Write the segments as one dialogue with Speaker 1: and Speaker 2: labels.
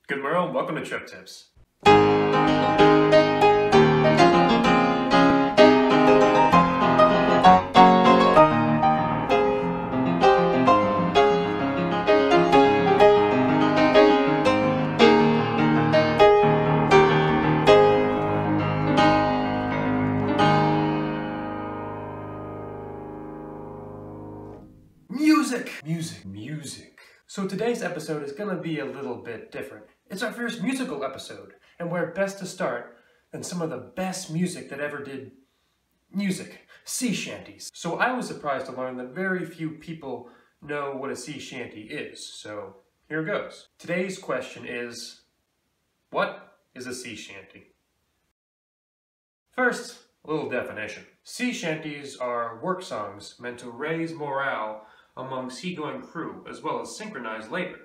Speaker 1: Good morning, welcome to Trip Tips. Music. So today's episode is gonna be a little bit different. It's our first musical episode, and where best to start than some of the best music that ever did music, sea shanties. So I was surprised to learn that very few people know what a sea shanty is, so here goes. Today's question is, what is a sea shanty? First, a little definition. Sea shanties are work songs meant to raise morale among seagoing crew, as well as synchronize labor.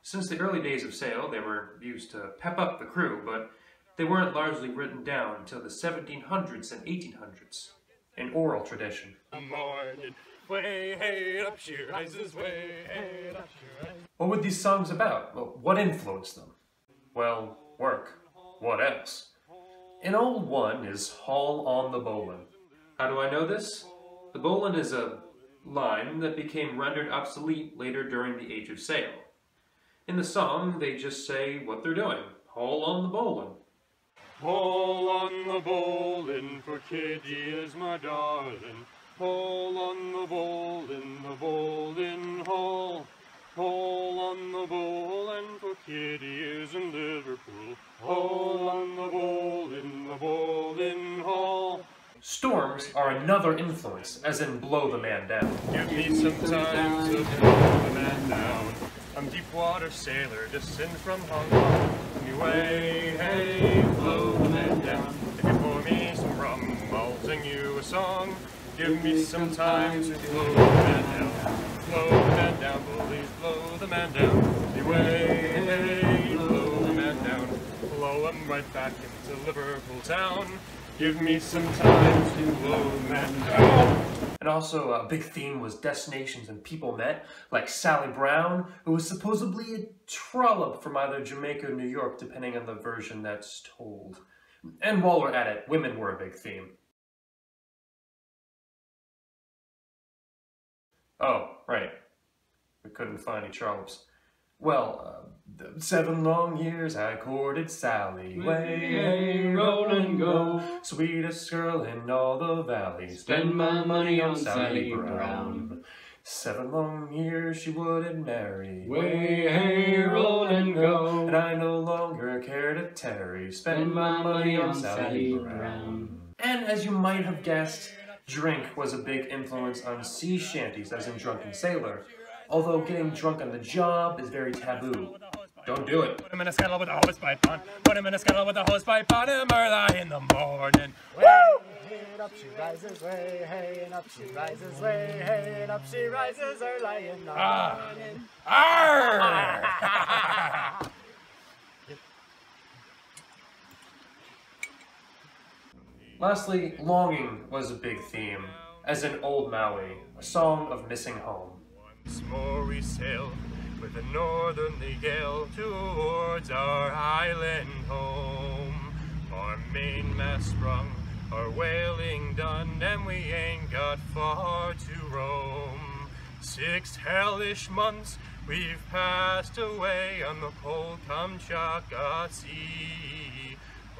Speaker 1: Since the early days of sail, they were used to pep up the crew, but they weren't largely written down until the 1700s and 1800s, an oral tradition. What were these songs about? Well, what influenced them? Well, work. What else? An old one is Haul on the Bowline. How do I know this? The bowline is a line that became rendered obsolete later during the Age of Sail. In the song, they just say what they're doing. Haul on the bowline.
Speaker 2: Haul on the bowline, for Kitty is my darling. Haul on the bowline, haul. Haul on the bowline, for Kitty is in Liverpool. Haul on the bowline, haul.
Speaker 1: Storms are another influence, as in blow the man down.
Speaker 2: Give me some time to blow the man down. I'm deep water sailor, just in from Hong Kong. Anyway, hey, blow the man down. If you pour me some rum, I'll sing you a song. Give me some time to blow the man down. Blow the man down, please blow the man down. Anyway, hey, blow the man down. Blow him right back into Liverpool town. Give me some time to blow the man down.
Speaker 1: And also a big theme was destinations and people met, like Sally Brown, who was supposedly a trollop from either Jamaica or New York, depending on the version that's told. And while we're at it, women were a big theme. Oh, right. We couldn't find any trollops. Well, 7 long years I courted Sally. Way, roll and go, sweetest girl in all the valley. Spend my money on Sally Brown. 7 long years she wouldn't marry. Way, roll and go, and I no longer care to tarry. Spend my money on Sally Brown. And as you might have guessed, drink was a big influence on sea shanties, as in Drunken Sailor. Although getting drunk on the job is very taboo. Don't do it.
Speaker 2: Put him in a scuttle with a hose pipe on. Put him in a scuttle with a hose pipe on him early in the morning.
Speaker 3: Way, hey, and up she rises, way, hey, and up she rises, way, hey, and up she rises early in the morning.
Speaker 2: Arr!
Speaker 1: Lastly, longing was a big theme, as in Old Maui, a song of missing home.
Speaker 2: Once more we sail with a northerly gale towards our island home. Our mainmast sprung, our whaling done, and we ain't got far to roam. 6 hellish months we've passed away on the cold Kamchatka Sea.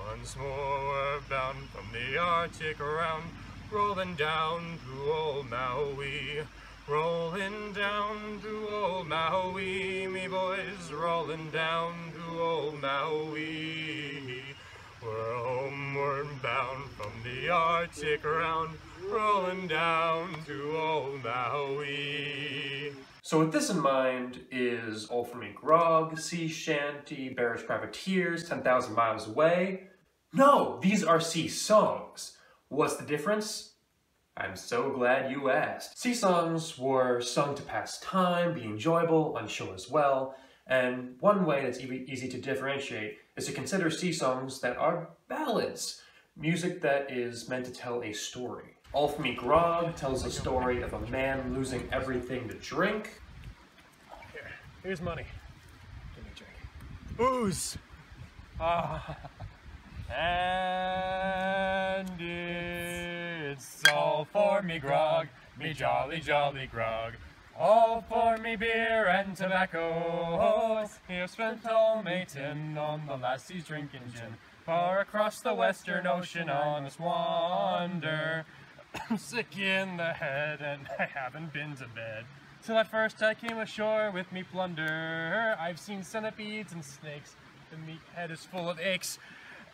Speaker 2: Once more we're bound from the Arctic around, rolling down to old Maui. Rolling down to old Maui, me boys, rolling down to old Maui. We're homeward bound from the Arctic around, rolling down to old Maui.
Speaker 1: So with this in mind is All For Me Grog, Sea Shanty, Bearish Privateers, 10,000 Miles Away. No, these are sea songs. What's the difference? I'm so glad you asked. Sea songs were sung to pass time, be enjoyable, on shore as well, and one way that's easy to differentiate is to consider sea songs that are ballads, music that is meant to tell a story. All For Me Grog tells the story of a man losing everything to drink.
Speaker 2: Here's money. Give me a drink. Booze! And it's all for me grog, me jolly, jolly grog. All for me beer and tobacco. Here spent all my tin on the lassie's drinking gin. Far across the western ocean on this wander. I'm sick in the head and I haven't been to bed. Till at first I came ashore with me plunder. I've seen centipedes and snakes, and me head is full of aches.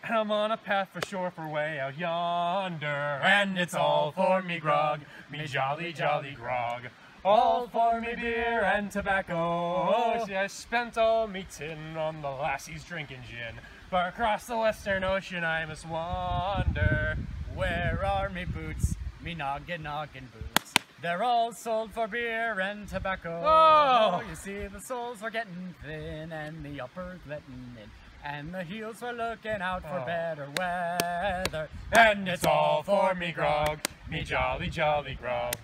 Speaker 2: And I'm on a path for shore for way out yonder. And it's all for me grog, me jolly, jolly grog. All for me beer and tobacco. See, I spent all me tin on the lassie's drinking gin. Far across the western ocean I must wander.
Speaker 3: Where are me boots, me noggin boots? They're all sold for beer and tobacco.
Speaker 2: Oh!
Speaker 3: You see, the soles were getting thin and the uppers letting in. And the heels were looking out for better weather.
Speaker 2: And it's all for me grog, me jolly, jolly grog.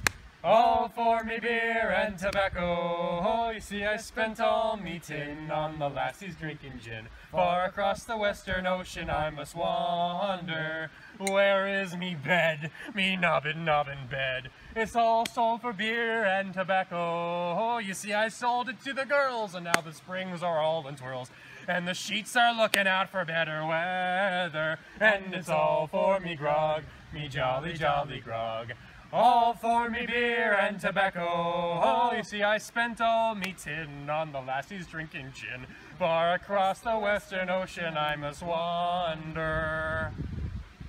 Speaker 2: All for me beer and tobacco. You see, I spent all me tin on the lassie's drinking gin. Far across the western ocean I must wander. Where is me bed, me nobbin bed? It's all sold for beer and tobacco. You see, I sold it to the girls, and now the springs are all in twirls. And the sheets are looking out for better weather. And it's all for me grog, me jolly, jolly grog. All for me beer and tobacco. You see, I spent all me tin on the lassie's drinking gin. Far across the western ocean I must wander.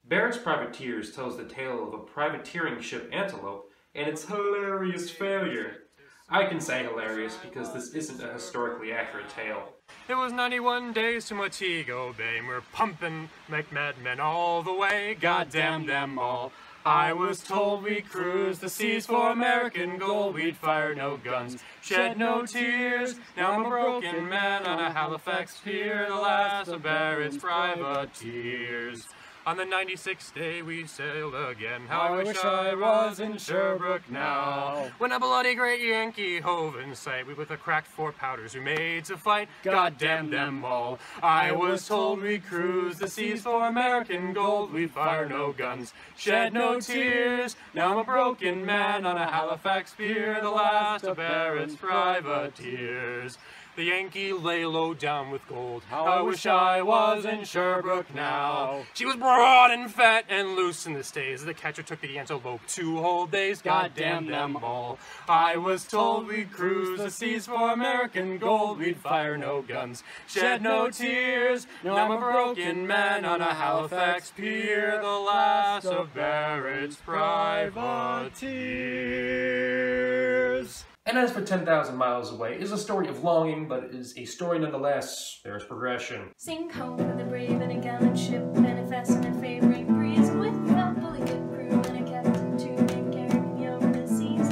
Speaker 1: Barrett's Privateers tells the tale of a privateering ship Antelope and its hilarious failure. I can say hilarious because this isn't a historically accurate tale.
Speaker 2: It was 91 days to Montego Bay. We're pumping like madmen all the way. Goddamn them all. I was told we cruised the seas for American gold. We'd fire no guns, shed no tears. Now I'm a broken man on a Halifax pier, the last of Barrett's privateers. On the 96th day we sailed again. How I wish I was in Sherbrooke now. When a bloody great Yankee hove in sight, we with a cracked 4 powders we made to fight. God damn them all. I was told we cruised the seas for American gold. We'd fire no guns, shed no tears. Now I'm a broken man on a Halifax pier, the last of Barrett's privateers. The Yankee lay low down with gold. How I wish I was in Sherbrooke now. She was broad and fat and loose in the stays. The catcher took the Antelope 2 whole days. God damn them all. I was told we'd cruise the seas for American gold. We'd fire no guns, shed no tears. Now I'm a broken man on a Halifax pier, the last of Barrett's privateers.
Speaker 1: And as for 10,000 Miles Away, is a story of longing, but is a story nonetheless. There's progression.
Speaker 4: Sing home with a brave and a gallant ship, and a fast and a favoring breeze, with a fully good crew and a captain to take care of me over the seas.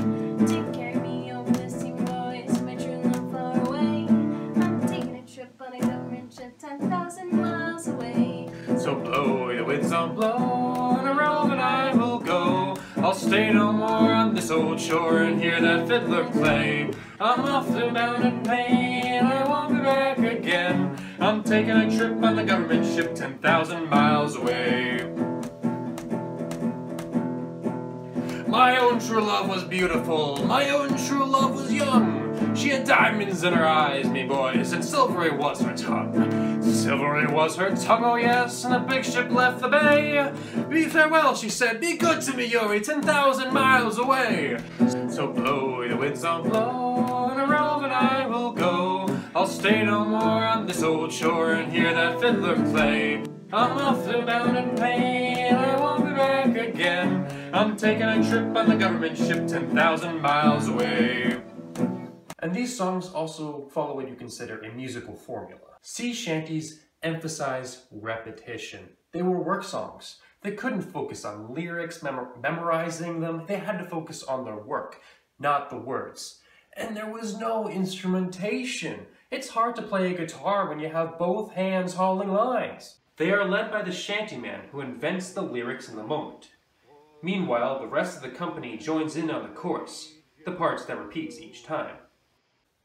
Speaker 4: Take care of me over the sea, boys, my true love far away. I'm taking a trip on a government ship 10,000 miles away.
Speaker 1: So blow, the winds don't blow, and a row and I will go. I'll stay no more on this old shore and hear that fiddler play. I'm off to bound and pain, I won't be back again. I'm taking a trip on the government ship 10,000 miles away. My own true love was beautiful, my own true love was young. She had diamonds in her eyes, me boys, and silvery was her tongue. Silvery was her tongue, oh yes, and the big ship left the bay. Be farewell, she said, be good to me, Yuri, 10,000 miles away. So blow, the winds don't blow, and a row and I will go. I'll stay no more on this old shore and hear that fiddler play. I'm off to bound and pain, I won't be back again. I'm taking a trip on the government ship 10,000 miles away. And these songs also follow what you consider a musical formula. Sea shanties emphasize repetition. They were work songs. They couldn't focus on lyrics, memorizing them. They had to focus on their work, not the words. And there was no instrumentation. It's hard to play a guitar when you have both hands hauling lines. They are led by the Shantyman, who invents the lyrics in the moment. Meanwhile, the rest of the company joins in on the chorus, the parts that repeats each time.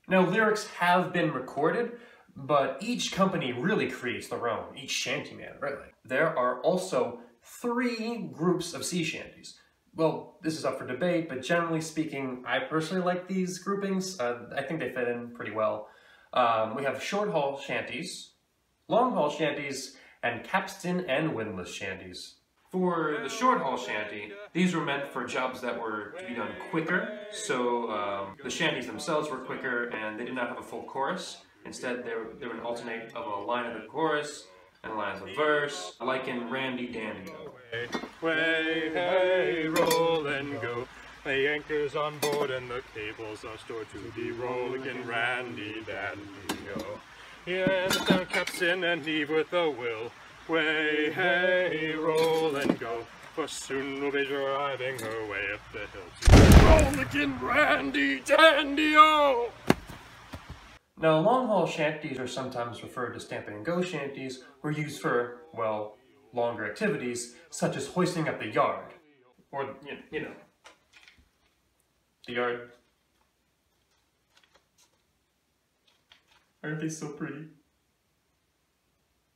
Speaker 1: Now, lyrics have been recorded, but each company really creates their own, each shantyman, really. There are also 3 groups of sea shanties. Well, this is up for debate, but generally speaking, I personally like these groupings. I think they fit in pretty well. We have short-haul shanties, long-haul shanties, and capstan and windlass shanties. For the short-haul shanty, these were meant for jobs that were to be done quicker, so the shanties themselves were quicker and they did not have a full chorus. Instead, they would alternate of a line of the chorus and a line of the verse, like in Randy Dandy.
Speaker 2: Way, hey, roll and go. The anchor's on board and the cables are stored to be rolling in Randy Dandy, go. Yeah, the down capstan and heave with a will. Way, hey, roll and go, for soon we'll be driving her way up the hill to rolling in Randy Dandy-o!
Speaker 1: Now, long-haul shanties are sometimes referred to stamping and go shanties, or used for, well, longer activities, such as hoisting up the yard. Or, you know, the yard. Aren't they so pretty?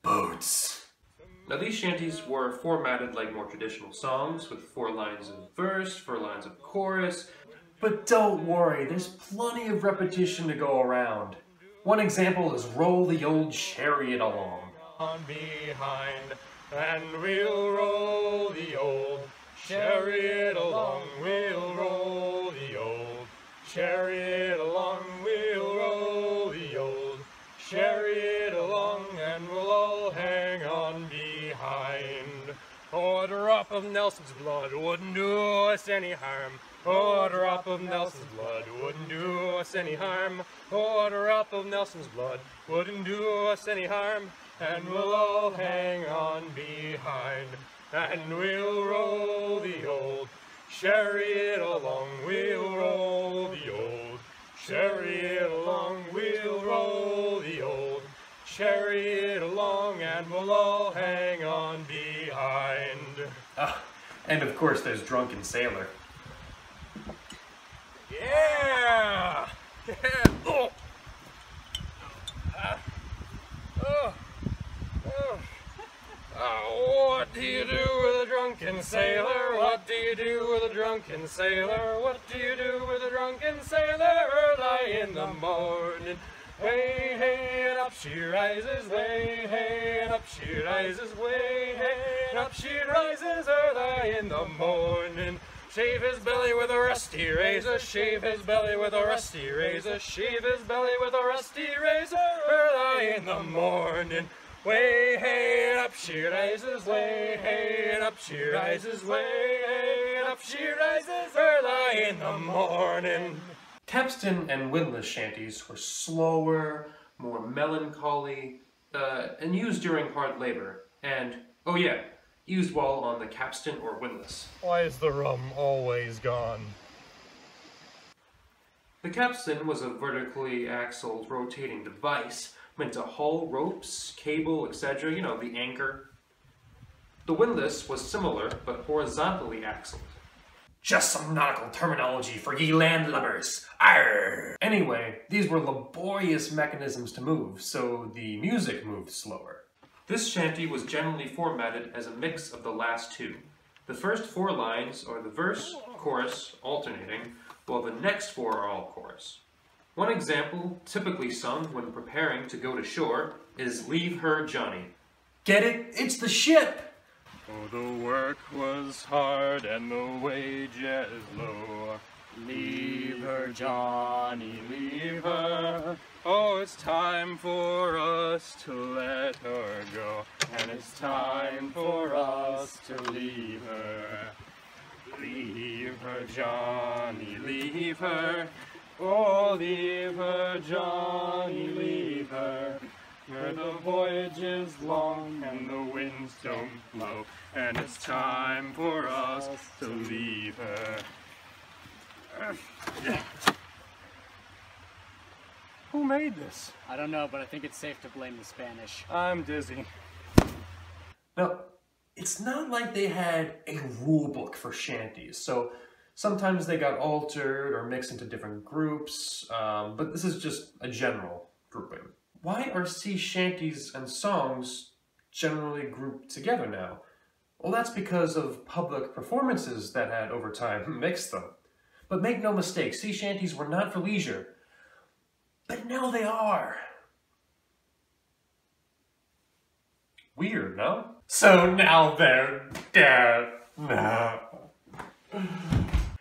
Speaker 1: Boats. Now these shanties were formatted like more traditional songs, with 4 lines of verse, 4 lines of chorus. But don't worry, there's plenty of repetition to go around. One example is roll the old chariot along.
Speaker 2: On behind, and we'll roll the old chariot along, we'll roll the old chariot along, we'll roll the old chariot along, and we'll all hang on behind. Oh, a drop of Nelson's blood wouldn't do us any harm. Oh, a drop of Nelson's blood wouldn't do us any harm. Oh, a drop of Nelson's blood wouldn't do us any harm. And we'll all hang on behind, and we'll roll the old chariot along, we'll roll the old chariot along, we'll roll the old chariot along, and we'll all hang on behind.
Speaker 1: And of course there's Drunken Sailor.
Speaker 2: Yeah! Yeah! Oh! What do you do with a drunken sailor? What do you do with a drunken sailor? What do you do with a drunken sailor? Early in the morning, way, hey, and up she rises, way, hey, and up she rises, way, hey, and up she rises early in the morning. Shave his belly with a rusty razor, shave his belly with a rusty razor, shave his belly with a rusty razor early in the morning. Way, hey, and up she rises, way, hey, and up she rises, way, hey, and up she rises early in the morning.
Speaker 1: Capstan and windlass shanties were slower, more melancholy, and used during hard labor, and, oh yeah, used while on the capstan or windlass.
Speaker 2: Why is the rum always gone?
Speaker 1: The capstan was a vertically axled rotating device meant to haul ropes, cable, etc., you know, the anchor. The windlass was similar, but horizontally axled. Just some nautical terminology for ye landlubbers. Arr! Anyway, these were laborious mechanisms to move, so the music moved slower. This shanty was generally formatted as a mix of the last 2. The first 4 lines are the verse, chorus, alternating, while the next 4 are all chorus. One example, typically sung when preparing to go to shore, is Leave Her Johnny. Get it? It's the ship!
Speaker 2: Oh, the work was hard and the wages low. Leave her, Johnny, leave her. Oh, it's time for us to let her go. And it's time for us to leave her. Leave her, Johnny, leave her. Oh, leave her, Johnny, leave her. Where the voyage is long and the winds don't blow, and it's time for us to leave her. Who made this?
Speaker 3: I don't know, but I think it's safe to blame the Spanish.
Speaker 2: I'm dizzy.
Speaker 1: Now, it's not like they had a rule book for shanties, so sometimes they got altered or mixed into different groups, but this is just a general grouping. Why are sea shanties and songs generally grouped together now? Well, that's because of public performances that had, over time, mixed them. But make no mistake, sea shanties were not for leisure. But now they are. Weird, no? So now they're dead. No.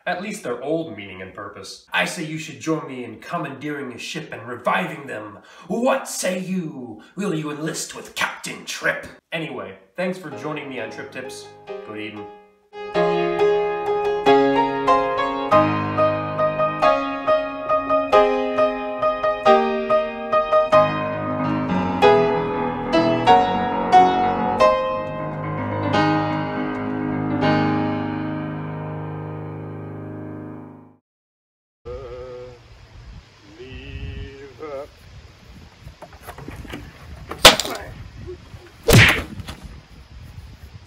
Speaker 1: At least their old meaning and purpose. I say you should join me in commandeering a ship and reviving them. What say you? Will you enlist with Captain Trip? Anyway, thanks for joining me on Trip Tips. Good evening.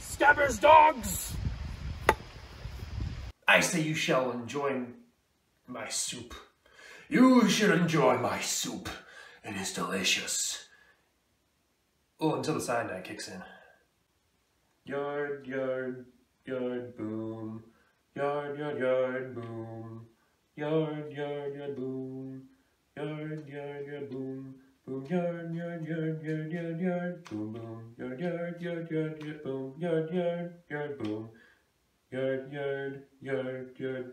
Speaker 3: Scabbers dogs!
Speaker 1: I say you shall enjoy my soup. You should enjoy my soup. It is delicious. Oh, until the cyanide kicks in. Yard, yard, yard, boom. Yard, yard, yard, boom. Yard, yard, yard, boom. Yard, yard, yard, boom. Boom, yard, yard, yard, yard, yard, yard, boom, boom. Yard, yard, yard, yard, yard, boom. Yard, yard, yard, boom. Yard, yard, yard, yard,